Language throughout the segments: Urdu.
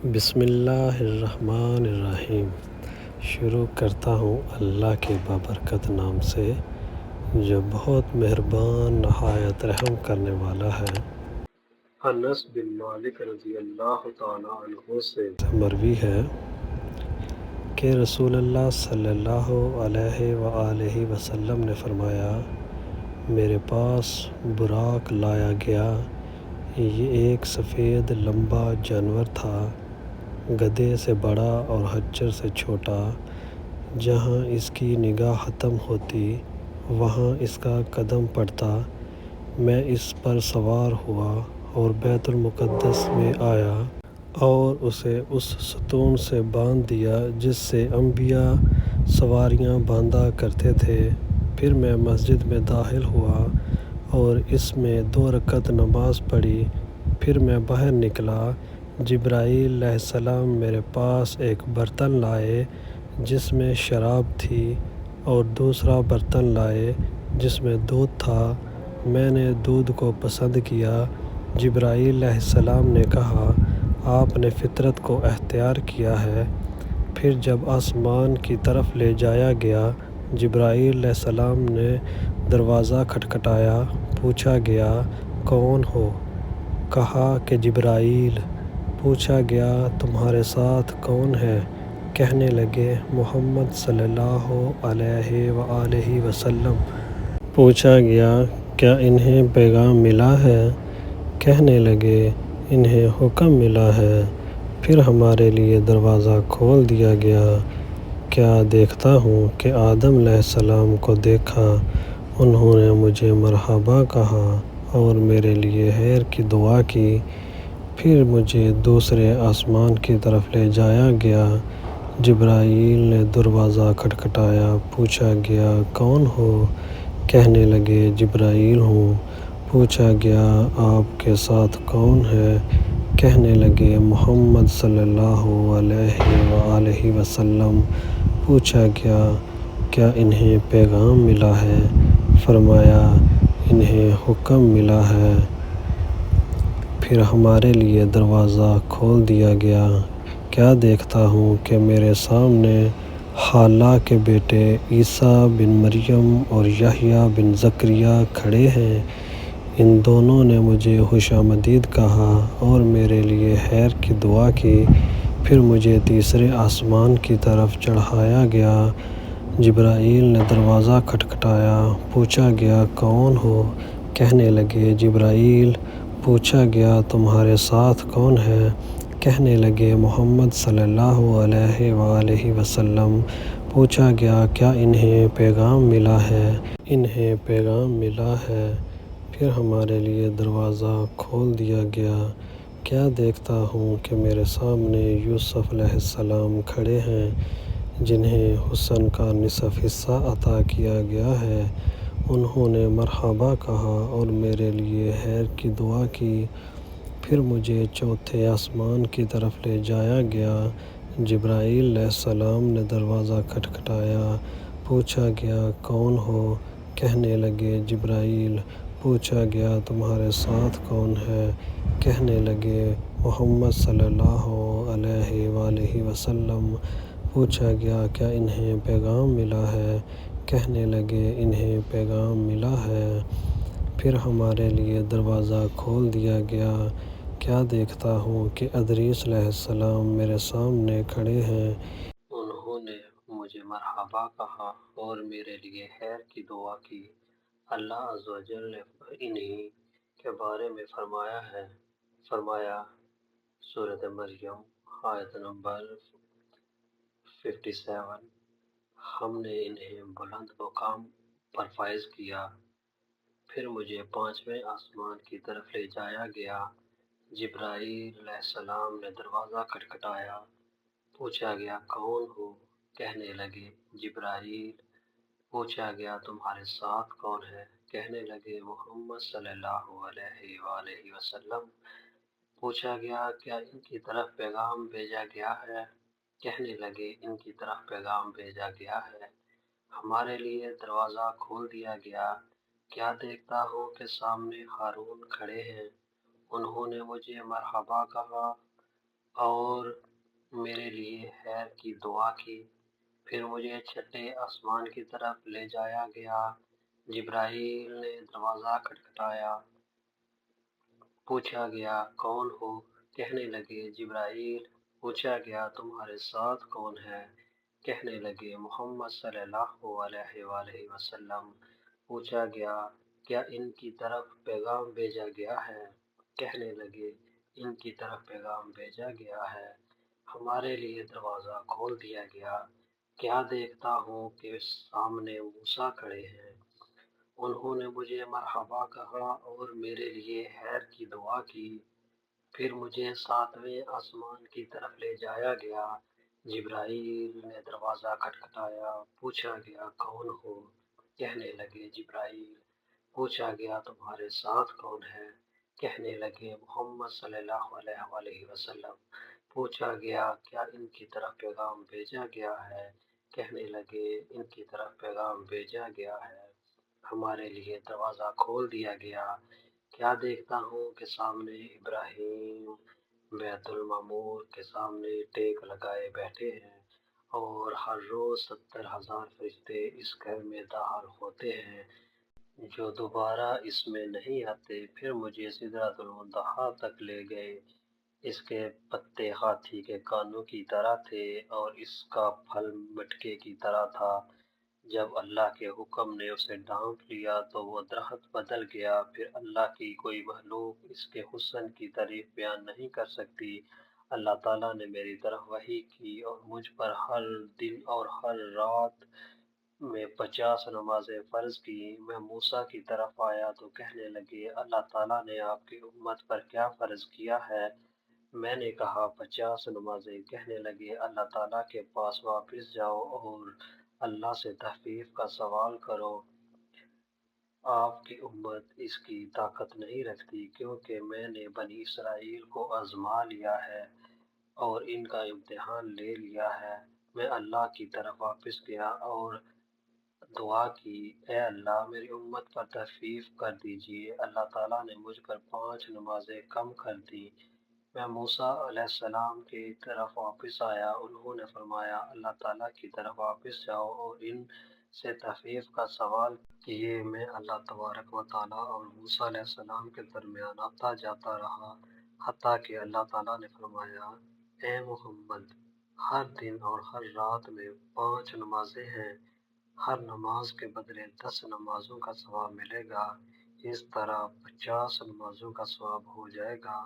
بسم اللہ الرحمن الرحیم۔ شروع کرتا ہوں اللہ کے بابرکت نام سے جو بہت مہربان نہایت رحم کرنے والا ہے۔ انس بن مالک رضی اللہ تعالیٰ عنہ سے مروی ہے کہ رسول اللہ صلی اللہ علیہ وآلہ وسلم نے فرمایا، میرے پاس براق لایا گیا۔ یہ ایک سفید لمبا جانور تھا، گدھے سے بڑا اور خچر سے چھوٹا۔ جہاں اس کی نگاہ ختم ہوتی وہاں اس کا قدم پڑتا۔ میں اس پر سوار ہوا اور بیت المقدس میں آیا اور اسے اس ستون سے باندھ دیا جس سے انبیاء سواریاں باندھا کرتے تھے۔ پھر میں مسجد میں داخل ہوا اور اس میں 2 رکعت نماز پڑھی۔ پھر میں باہر نکلا۔ جبرائیل علیہ السلام میرے پاس ایک برتن لائے جس میں شراب تھی اور دوسرا برتن لائے جس میں دودھ تھا۔ میں نے دودھ کو پسند کیا۔ جبرائیل علیہ السلام نے کہا، آپ نے فطرت کو اختیار کیا ہے۔ پھر جب آسمان کی طرف لے جایا گیا، جبرائیل علیہ السلام نے دروازہ کھٹکھٹایا۔ پوچھا گیا، کون ہو؟ کہا کہ جبرائیل۔ پوچھا گیا، تمہارے ساتھ کون ہے؟ کہنے لگے، محمد صلی اللہ علیہ وآلہ وسلم۔ پوچھا گیا، کیا انہیں پیغام ملا ہے؟ کہنے لگے، انہیں حکم ملا ہے۔ پھر ہمارے لیے دروازہ کھول دیا گیا۔ کیا دیکھتا ہوں کہ آدم علیہ السلام کو دیکھا۔ انہوں نے مجھے مرحبا کہا اور میرے لیے خیر کی دعا کی۔ پھر مجھے دوسرے آسمان کی طرف لے جایا گیا۔ جبرائیل نے دروازہ کھٹکھٹایا۔ پوچھا گیا، کون ہو؟ کہنے لگے، جبرائیل ہوں۔ پوچھا گیا، آپ کے ساتھ کون ہے؟ کہنے لگے، محمد صلی اللہ علیہ وآلہ وسلم۔ پوچھا گیا، کیا انہیں پیغام ملا ہے؟ فرمایا، انہیں حکم ملا ہے۔ پھر ہمارے لیے دروازہ کھول دیا گیا۔ کیا دیکھتا ہوں کہ میرے سامنے خالہ کے بیٹے عیسیٰ بن مریم اور یحییٰ بن زکریا کھڑے ہیں۔ ان دونوں نے مجھے خوش آمدید کہا اور میرے لیے خیر کی دعا کی۔ پھر مجھے تیسرے آسمان کی طرف چڑھایا گیا۔ جبرائیل نے دروازہ کھٹکھٹایا۔ پوچھا گیا، کون ہو؟ کہنے لگے، جبرائیل۔ پوچھا گیا، تمہارے ساتھ کون ہے؟ کہنے لگے، محمد صلی اللہ علیہ وآلہ وسلم۔ پوچھا گیا، کیا انہیں پیغام ملا ہے؟ انہیں پیغام ملا ہے۔ پھر ہمارے لیے دروازہ کھول دیا گیا۔ کیا دیکھتا ہوں کہ میرے سامنے یوسف علیہ السلام کھڑے ہیں، جنہیں حسن کا نصف حصہ عطا کیا گیا ہے۔ انہوں نے مرحبا کہا اور میرے لیے خیر کی دعا کی۔ پھر مجھے چوتھے آسمان کی طرف لے جایا گیا۔ جبرائیل علیہ السلام نے دروازہ کھٹکھٹایا۔ پوچھا گیا، کون ہو؟ کہنے لگے، جبرائیل۔ پوچھا گیا، تمہارے ساتھ کون ہے؟ کہنے لگے، محمد صلی اللہ علیہ وآلہ وسلم۔ پوچھا گیا، کیا انہیں پیغام ملا ہے؟ کہنے لگے، انہیں پیغام ملا ہے۔ پھر ہمارے لیے دروازہ کھول دیا گیا۔ کیا دیکھتا ہوں کہ ادریس علیہ السلام میرے سامنے کھڑے ہیں۔ انہوں نے مجھے مرحبا کہا اور میرے لیے خیر کی دعا کی۔ اللہ عز و جل نے انہی کے بارے میں فرمایا سورۃ مریم آیت نمبر 57، ہم نے انہیں بلند مقام پر فائز کیا۔ پھر مجھے 5ویں آسمان کی طرف لے جایا گیا۔ جبرائیل علیہ السلام نے دروازہ کھٹکھٹایا۔ پوچھا گیا، کون ہو؟ کہنے لگے، جبرائیل۔ پوچھا گیا، تمہارے ساتھ کون ہے؟ کہنے لگے، محمد صلی اللہ علیہ وآلہ وسلم۔ پوچھا گیا، کیا ان کی طرف پیغام بھیجا گیا ہے؟ کہنے لگے، ان کی طرف پیغام بھیجا گیا ہے۔ ہمارے لیے دروازہ کھول دیا گیا۔ کیا دیکھتا ہوں کہ سامنے ہارون کھڑے ہیں۔ انہوں نے مجھے مرحبا کہا اور میرے لیے خیر کی دعا کی۔ پھر مجھے چھٹے آسمان کی طرف لے جایا گیا۔ جبرائیل نے دروازہ کھٹکھٹایا۔ پوچھا گیا کون ہو؟ کہنے لگے جبرائیل۔ پوچھا گیا تمہارے ساتھ کون ہے؟ کہنے لگے محمد صلی اللہ علیہ وآلہ وسلم۔ پوچھا گیا کیا ان کی طرف پیغام بھیجا گیا ہے؟ کہنے لگے ان کی طرف پیغام بھیجا گیا ہے۔ ہمارے لیے دروازہ کھول دیا گیا۔ کیا دیکھتا ہوں کہ سامنے موسیٰ کھڑے ہیں۔ انہوں نے مجھے مرحبا کہا اور میرے لیے خیر کی دعا کی۔ پھر مجھے ساتویں آسمان کی طرف لے جایا گیا۔ جبرائیل نے دروازہ کھٹکھٹایا۔ پوچھا گیا کون ہو؟ کہنے لگے جبرائیل۔ پوچھا گیا تمہارے ساتھ کون ہے؟ کہنے لگے محمد صلی اللہ علیہ وآلہ وسلم۔ پوچھا گیا کیا ان کی طرف پیغام بھیجا گیا ہے؟ کہنے لگے ان کی طرف پیغام بھیجا گیا ہے۔ ہمارے لیے دروازہ کھول دیا گیا۔ کیا دیکھتا ہوں کہ سامنے ابراہیم بیت المعمور کے سامنے ٹیک لگائے بیٹھے ہیں، اور ہر روز 70,000 فرشتے اس گھر میں داخل ہوتے ہیں جو دوبارہ اس میں نہیں آتے۔ پھر مجھے سدرۃ المنتہا تک لے گئے۔ اس کے پتے ہاتھی کے کانوں کی طرح تھے اور اس کا پھل مٹکے کی طرح تھا۔ جب اللہ کے حکم نے اسے ڈھانپ لیا تو وہ درخت بدل گیا۔ پھر اللہ کی کوئی مخلوق اس کے حسن کی تعریف بیان نہیں کر سکتی۔ اللہ تعالیٰ نے میری طرف وحی کی اور مجھ پر ہر دن اور ہر رات میں 50 نمازیں فرض کی۔ میں موسیٰ کی طرف آیا تو کہنے لگے اللہ تعالیٰ نے آپ کی امت پر کیا فرض کیا ہے؟ میں نے کہا 50 نمازیں۔ کہنے لگے اللہ تعالیٰ کے پاس واپس جاؤ اور اللہ سے تخفیف کا سوال کرو۔ آپ کی امت اس کی طاقت نہیں رکھتی، کیونکہ میں نے بنی اسرائیل کو آزما لیا ہے اور ان کا امتحان لے لیا ہے۔ میں اللہ کی طرف واپس گیا اور دعا کی اے اللہ میری امت پر تخفیف کر دیجئے۔ اللہ تعالیٰ نے مجھ پر 5 نمازیں کم کر دی۔ میں موسیٰ علیہ السلام کی طرف واپس آیا۔ انہوں نے فرمایا اللہ تعالیٰ کی طرف واپس جاؤ اور ان سے تخفیف کا سوال کیے۔ میں اللہ تبارک و تعالیٰ اور موسیٰ علیہ السلام کے درمیان آتا جاتا رہا، حتیٰ کہ اللہ تعالیٰ نے فرمایا اے محمد، ہر دن اور ہر رات میں 5 نمازیں ہیں، ہر نماز کے بدلے 10 نمازوں کا ثواب ملے گا۔ اس طرح 50 نمازوں کا ثواب ہو جائے گا،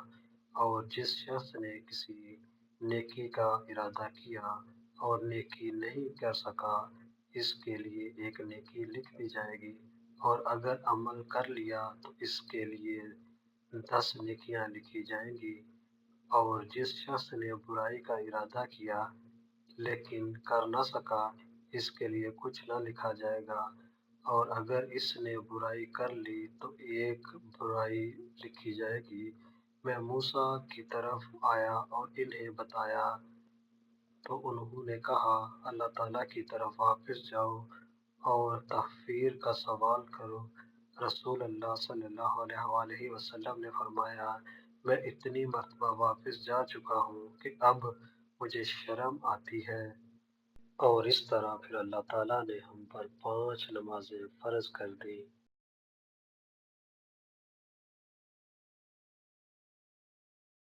اور جس شخص نے کسی نیکی کا ارادہ کیا اور نیکی نہیں کر سکا، اس کے لیے ایک نیکی لکھ دی جائے گی، اور اگر عمل کر لیا تو اس کے لیے 10 نیکیاں لکھی جائیں گی۔ اور جس شخص نے برائی کا ارادہ کیا لیکن کر نہ سکا، اس کے لیے کچھ نہ لکھا جائے گا، اور اگر اس نے برائی کر لی تو ایک برائی لکھی جائے گی۔ میں موسیٰ کی طرف آیا اور انہیں بتایا تو انہوں نے کہا اللہ تعالیٰ کی طرف واپس جاؤ اور تغفیر کا سوال کرو۔ رسول اللہ صلی اللہ علیہ وآلہ وسلم نے فرمایا میں اتنی مرتبہ واپس جا چکا ہوں کہ اب مجھے شرم آتی ہے۔ اور اس طرح پھر اللہ تعالیٰ نے ہم پر 5 نمازیں فرض کر دی۔